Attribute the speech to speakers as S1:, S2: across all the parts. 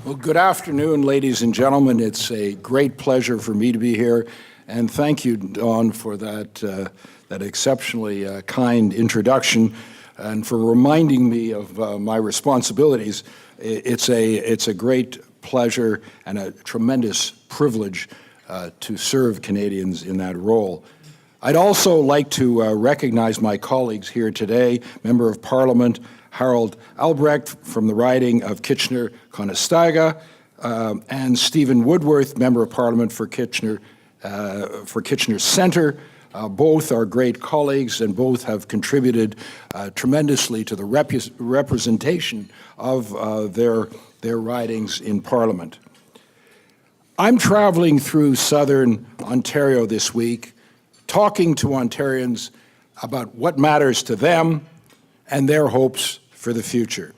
S1: Well, good afternoon, ladies and gentlemen. It's a great pleasure for me to be here, and thank you, Dawn, for that exceptionally kind introduction, and for reminding me of my responsibilities. It's a great pleasure and a tremendous privilege to serve Canadians in that role. I'd also like to recognize my colleagues here today, Member of Parliament Harold Albrecht from the riding of Kitchener-Conestoga, and Stephen Woodworth, Member of Parliament for Kitchener Centre. Both are great colleagues, and both have contributed tremendously to the representation of their ridings in Parliament. I'm traveling through Southern Ontario this week, talking to Ontarians about what matters to them and their hopes for the future.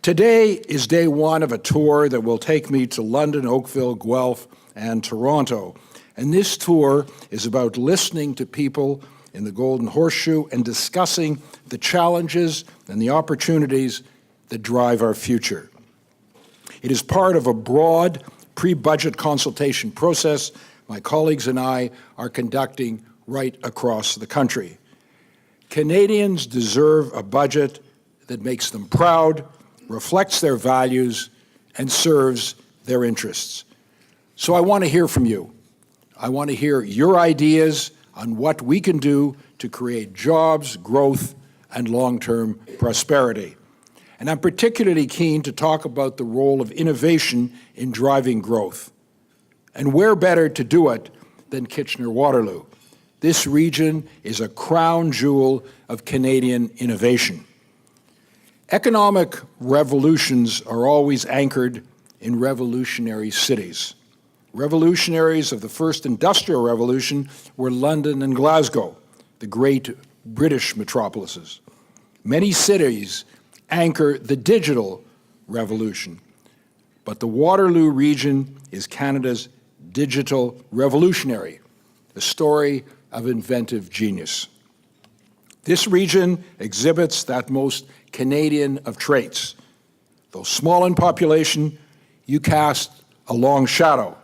S1: Today is day one of a tour that will take me to London, Oakville, Guelph, and Toronto. And this tour is about listening to people in the Golden Horseshoe and discussing the challenges and the opportunities that drive our future. It is part of a broad pre-budget consultation process my colleagues and I are conducting right across the country. Canadians deserve a budget that makes them proud, reflects their values, and serves their interests. So I want to hear from you. I want to hear your ideas on what we can do to create jobs, growth, and long-term prosperity. And I'm particularly keen to talk about the role of innovation in driving growth. And where better to do it than Kitchener-Waterloo? This region is a crown jewel of Canadian innovation. Economic revolutions are always anchored in revolutionary cities. Revolutionaries of the first industrial revolution were London and Glasgow, the great British metropolises. Many cities anchor the digital revolution, but the Waterloo region is Canada's digital revolutionary, a story of inventive genius. This region exhibits that most Canadian of traits. Though small in population, you cast a long shadow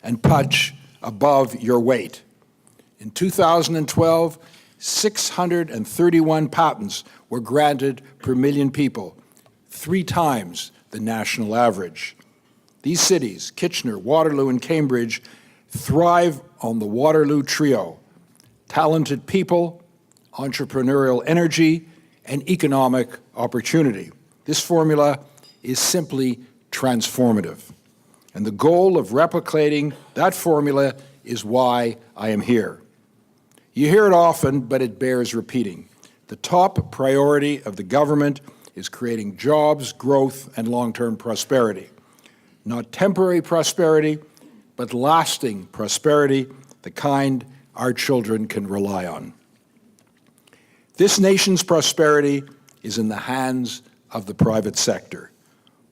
S1: and punch above your weight. In 2012, 631 patents were granted per million people, 3 times the national average. These cities, Kitchener, Waterloo, and Cambridge, thrive on the Waterloo trio: talented people, entrepreneurial energy, and economic opportunity. This formula is simply transformative. And the goal of replicating that formula is why I am here. You hear it often, but it bears repeating. The top priority of the government is creating jobs, growth, and long-term prosperity. Not temporary prosperity, but lasting prosperity, the kind our children can rely on. This nation's prosperity is in the hands of the private sector.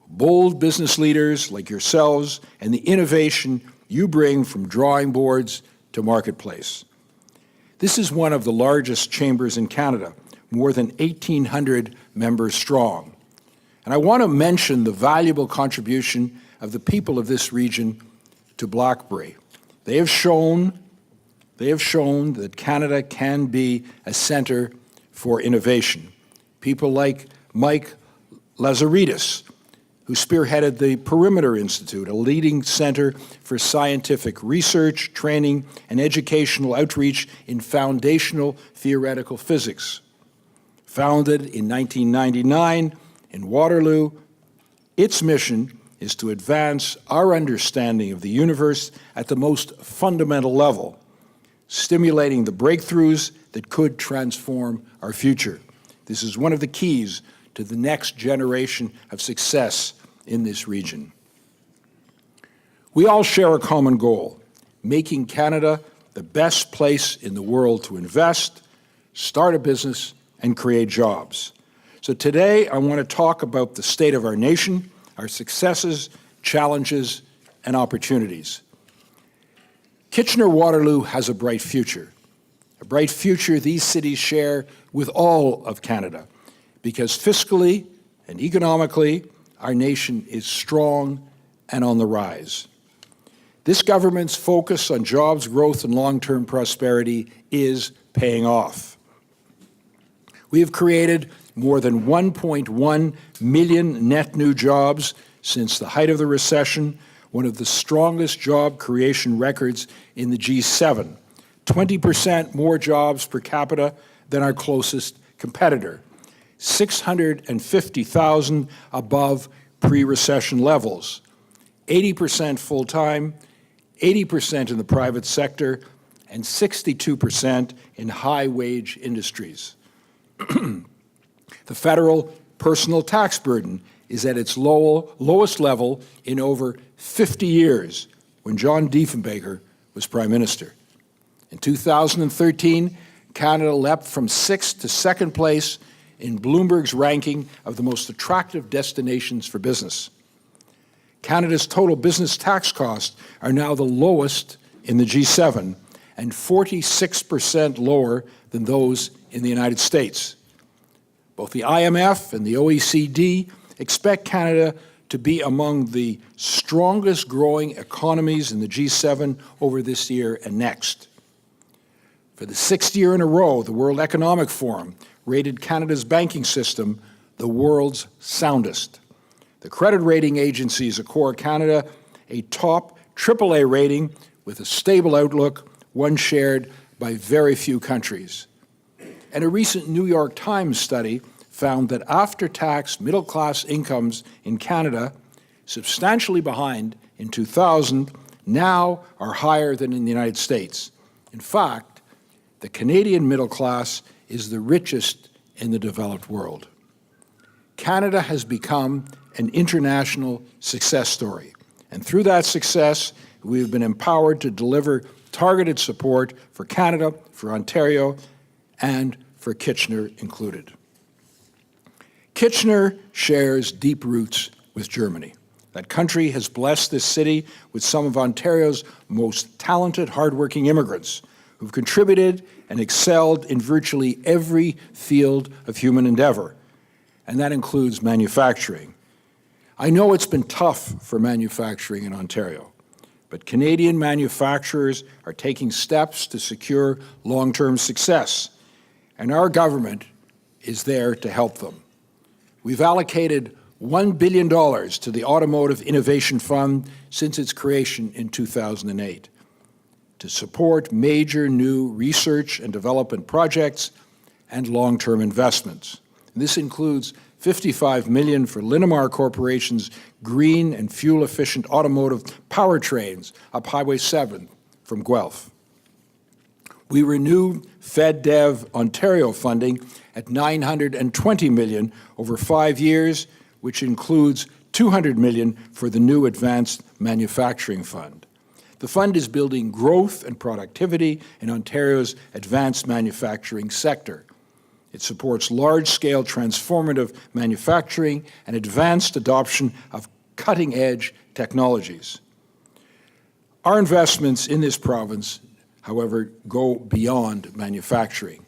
S1: Bold business leaders like yourselves and the innovation you bring from drawing boards to marketplace. This is one of the largest chambers in Canada, more than 1,800 members strong. And I want to mention the valuable contribution of the people of this region to Blackberry. They have shown that Canada can be a centre for innovation. People like Mike Lazaridis, who spearheaded the Perimeter Institute, a leading centre for scientific research, training, and educational outreach in foundational theoretical physics. Founded in 1999 in Waterloo, its mission is to advance our understanding of the universe at the most fundamental level, stimulating the breakthroughs that could transform our future. This is one of the keys to the next generation of success in this region. We all share a common goal: making Canada the best place in the world to invest, start a business, and create jobs. So today, I want to talk about the state of our nation, our successes, challenges, and opportunities. Kitchener-Waterloo has a bright future these cities share with all of Canada, because fiscally and economically, our nation is strong and on the rise. This government's focus on jobs, growth, and long-term prosperity is paying off. We have created more than 1.1 million net new jobs since the height of the recession, one of the strongest job creation records in the G7, 20% more jobs per capita than our closest competitor, 650,000 above pre-recession levels, 80% full-time, 80% in the private sector, and 62% in high-wage industries. The federal personal tax burden is at its lowest level in over 50 years when John Diefenbaker was Prime Minister. In 2013, Canada leapt from 6th to 2nd place in Bloomberg's ranking of the most attractive destinations for business. Canada's total business tax costs are now the lowest in the G7 and 46% lower than those in the United States. Both the IMF and the OECD expect Canada to be among the strongest growing economies in the G7 over this year and next. For the 6th year in a row, the World Economic Forum rated Canada's banking system the world's soundest. The credit rating agencies accord Canada a top AAA rating with a stable outlook, one shared by very few countries. And a recent New York Times study found that after-tax middle-class incomes in Canada, substantially behind in 2000, now are higher than in the United States. In fact, the Canadian middle class is the richest in the developed world. Canada has become an international success story, and through that success, we have been empowered to deliver targeted support for Canada, for Ontario, and for Kitchener included. Kitchener shares deep roots with Germany. That country has blessed this city with some of Ontario's most talented, hardworking immigrants who've contributed and excelled in virtually every field of human endeavor, and that includes manufacturing. I know it's been tough for manufacturing in Ontario, but Canadian manufacturers are taking steps to secure long-term success, and our government is there to help them. We've allocated $1 billion to the Automotive Innovation Fund since its creation in 2008 to support major new research and development projects and long-term investments. And this includes $55 million for Linamar Corporation's green and fuel-efficient automotive powertrains up Highway 7 from Guelph. We renewed FedDev Ontario funding at $920 million over 5 years, which includes $200 million for the new Advanced Manufacturing Fund. The fund is building growth and productivity in Ontario's advanced manufacturing sector. It supports large-scale transformative manufacturing and advanced adoption of cutting-edge technologies. Our investments in this province, however, go beyond manufacturing.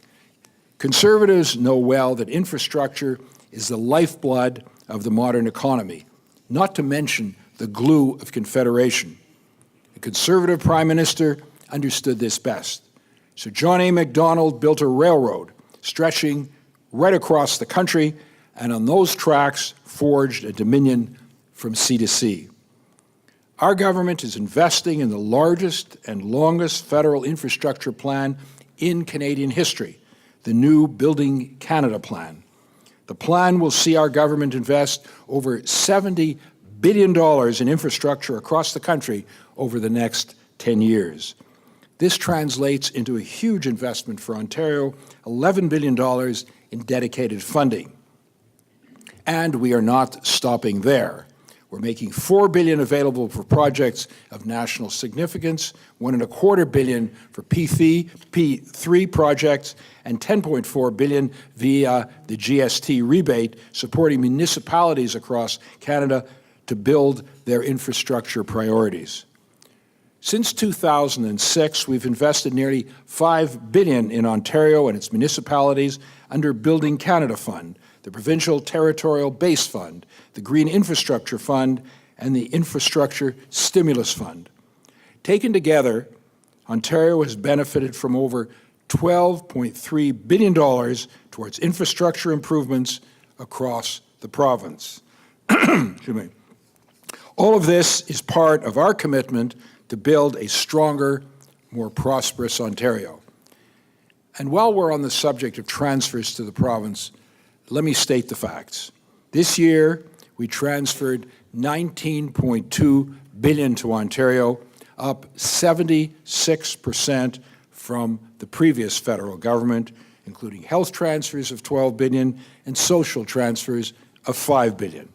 S1: Conservatives know well that infrastructure is the lifeblood of the modern economy, not to mention the glue of Confederation. The Conservative Prime Minister understood this best. Sir John A. Macdonald built a railroad stretching right across the country, and on those tracks forged a dominion from sea to sea. Our government is investing in the largest and longest federal infrastructure plan in Canadian history, the new Building Canada Plan. The plan will see our government invest over $70 billion in infrastructure across the country over the next 10 years. This translates into a huge investment for Ontario, $11 billion in dedicated funding. And we are not stopping there. We're making $4 billion available for projects of national significance, $1.25 billion for P3 projects, and $10.4 billion via the GST rebate, supporting municipalities across Canada to build their infrastructure priorities. Since 2006, we've invested nearly $5 billion in Ontario and its municipalities under Building Canada Fund, the Provincial Territorial Base Fund, the Green Infrastructure Fund, and the Infrastructure Stimulus Fund. Taken together, Ontario has benefited from over $12.3 billion towards infrastructure improvements across the province. Excuse me. All of this is part of our commitment to build a stronger, more prosperous Ontario. And while we're on the subject of transfers to the province, let me state the facts. This year, we transferred $19.2 billion to Ontario, up 76% from the previous federal government, including health transfers of $12 billion and social transfers of $5 billion.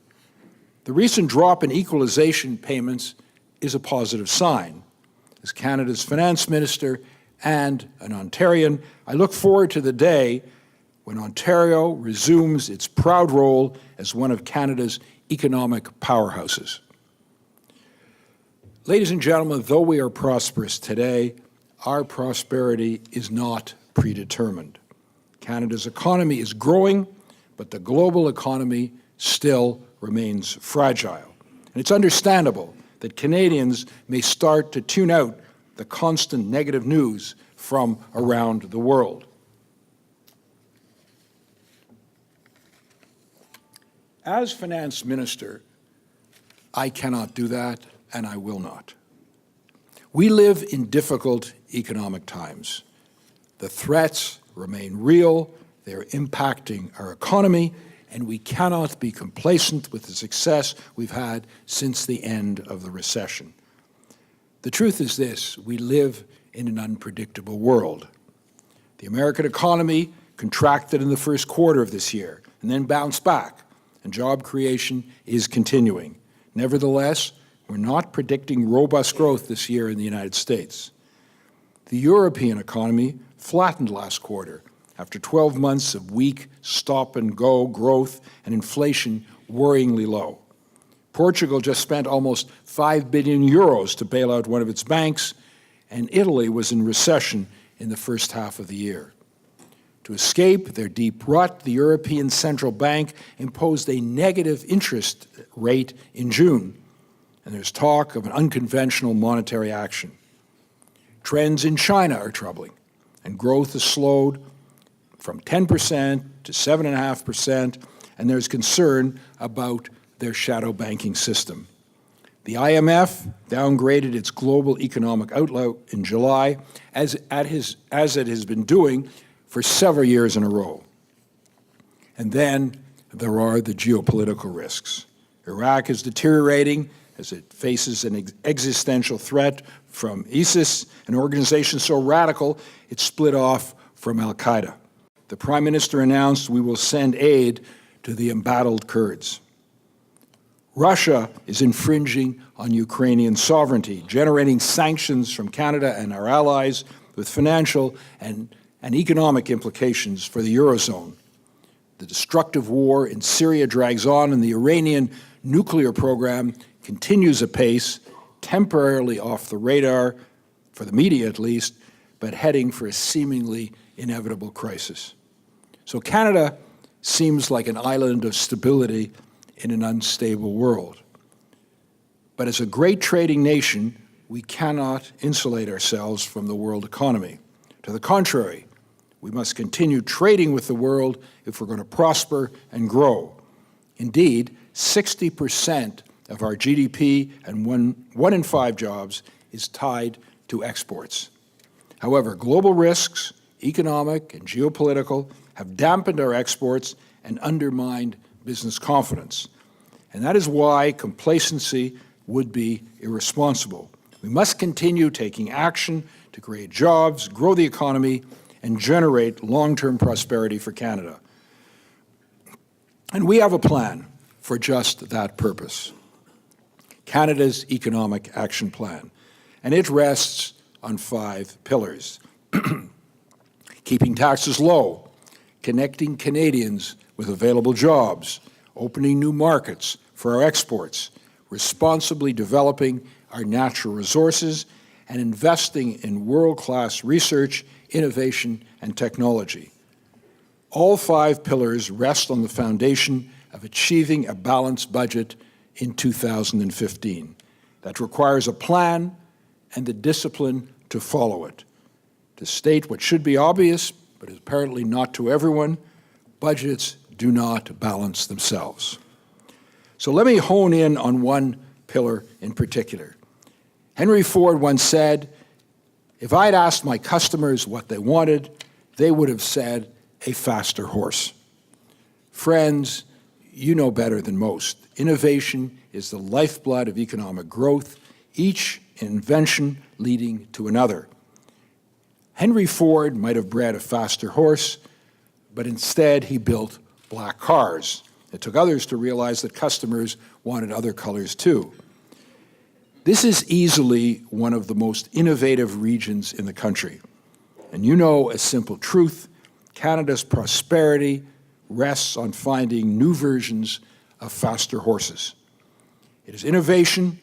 S1: The recent drop in equalization payments is a positive sign. As Canada's finance minister and an Ontarian, I look forward to the day when Ontario resumes its proud role as one of Canada's economic powerhouses. Ladies and gentlemen, though we are prosperous today, our prosperity is not predetermined. Canada's economy is growing, but the global economy still remains fragile. And it's understandable that Canadians may start to tune out the constant negative news from around the world. As finance minister, I cannot do that, and I will not. We live in difficult economic times. The threats remain real, they're impacting our economy, and we cannot be complacent with the success we've had since the end of the recession. The truth is this: we live in an unpredictable world. The American economy contracted in the first quarter of this year and then bounced back, and job creation is continuing. Nevertheless, we're not predicting robust growth this year in the United States. The European economy flattened last quarter after 12 months of weak stop-and-go growth and inflation worryingly low. Portugal just spent almost 5 billion euros to bail out one of its banks, and Italy was in recession in the first half of the year. To escape their deep rut, the European Central Bank imposed a negative interest rate in June, and there's talk of an unconventional monetary action. Trends in China are troubling, and growth has slowed from 10% to 7.5%, and there's concern about their shadow banking system. The IMF downgraded its global economic outlook in July, as it has been doing for several years in a row. And then there are the geopolitical risks. Iraq is deteriorating as it faces an existential threat from ISIS, an organization so radical it split off from al-Qaeda. The Prime Minister announced we will send aid to the embattled Kurds. Russia is infringing on Ukrainian sovereignty, generating sanctions from Canada and our allies with financial and economic implications for the Eurozone. The destructive war in Syria drags on, and the Iranian nuclear program continues apace, temporarily off the radar, for the media at least, but heading for a seemingly inevitable crisis. So Canada seems like an island of stability in an unstable world. But as a great trading nation, we cannot insulate ourselves from the world economy. To the contrary, we must continue trading with the world if we're going to prosper and grow. Indeed, 60% of our GDP and one in 5 jobs is tied to exports. However, global risks, economic and geopolitical, have dampened our exports and undermined business confidence. And that is why complacency would be irresponsible. We must continue taking action to create jobs, grow the economy, and generate long-term prosperity for Canada. And we have a plan for just that purpose: Canada's Economic Action Plan. And it rests on 5 pillars: keeping taxes low, connecting Canadians with available jobs, opening new markets for our exports, responsibly developing our natural resources, and investing in world-class research, innovation, and technology. All 5 pillars rest on the foundation of achieving a balanced budget in 2015. That requires a plan and the discipline to follow it. To state what should be obvious, but is apparently not to everyone, budgets do not balance themselves. So let me hone in on one pillar in particular. Henry Ford once said, "If I'd asked my customers what they wanted, they would have said a faster horse." Friends, you know better than most. Innovation is the lifeblood of economic growth, each invention leading to another. Henry Ford might have bred a faster horse, but instead he built black cars. It took others to realize that customers wanted other colors too. This is easily one of the most innovative regions in the country. And you know a simple truth: Canada's prosperity rests on finding new versions of faster horses. It is innovation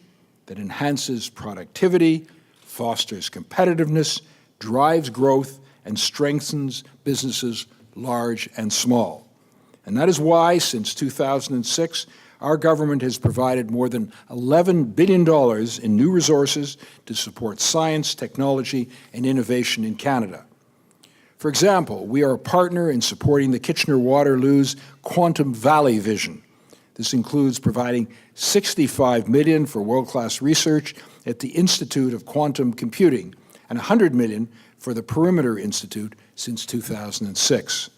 S1: that enhances productivity, fosters competitiveness, drives growth, and strengthens businesses large and small. And that is why, since 2006, our government has provided more than $11 billion in new resources to support science, technology, and innovation in Canada. For example, we are a partner in supporting the Kitchener-Waterloo's Quantum Valley vision. This includes providing $65 million for world-class research at the Institute of Quantum Computing and $100 million for the Perimeter Institute since 2006.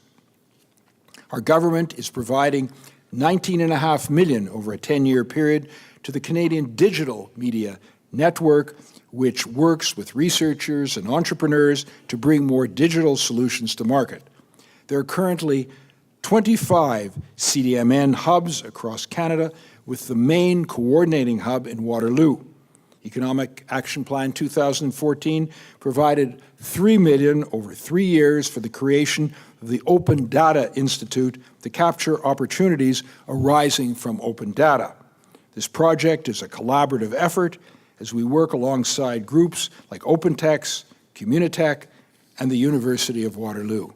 S1: Our government is providing $19.5 million over a 10-year period to the Canadian Digital Media Network, which works with researchers and entrepreneurs to bring more digital solutions to market. There are currently 25 CDMN hubs across Canada, with the main coordinating hub in Waterloo. Economic Action Plan 2014 provided $3 million over 3 years for the creation of the Open Data Institute to capture opportunities arising from open data. This project is a collaborative effort as we work alongside groups like OpenText, Communitech, and the University of Waterloo.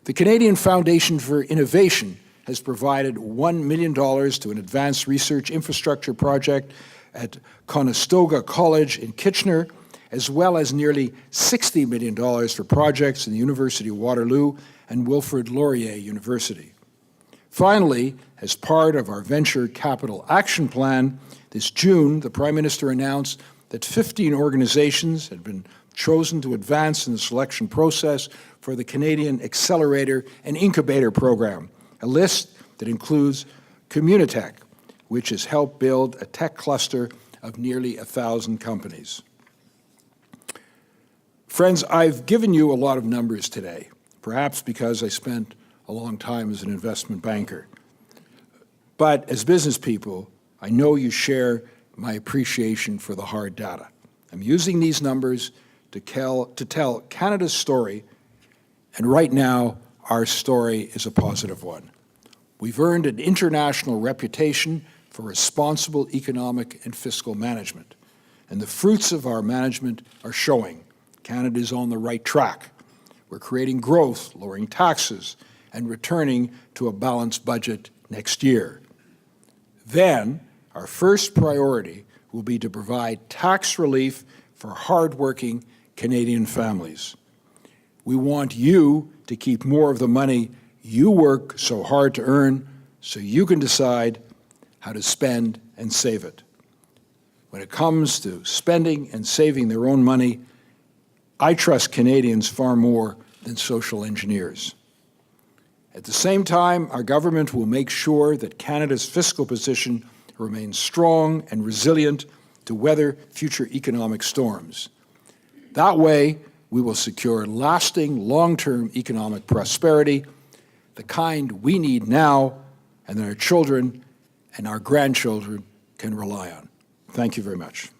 S1: The Canadian Foundation for Innovation has provided $1 million to an advanced research infrastructure project at Conestoga College in Kitchener, as well as nearly $60 million for projects in the University of Waterloo and Wilfrid Laurier University. Finally, as part of our Venture Capital Action Plan, this June, the Prime Minister announced that 15 organizations had been chosen to advance in the selection process for the Canadian Accelerator and Incubator Program, a list that includes Communitech, which has helped build a tech cluster of nearly 1,000 companies. Friends, I've given you a lot of numbers today, perhaps because I spent a long time as an investment banker. But as business people, I know you share my appreciation for the hard data. I'm using these numbers to tell Canada's story, and right now, our story is a positive one. We've earned an international reputation for responsible economic and fiscal management, and the fruits of our management are showing. Canada is on the right track. We're creating growth, lowering taxes, and returning to a balanced budget next year. Then, our first priority will be to provide tax relief for hardworking Canadian families. We want you to keep more of the money you work so hard to earn so you can decide how to spend and save it. When it comes to spending and saving their own money, I trust Canadians far more than social engineers. At the same time, our government will make sure that Canada's fiscal position remains strong and resilient to weather future economic storms. That way, we will secure lasting, long-term economic prosperity, the kind we need now and that our children and our grandchildren can rely on. Thank you very much.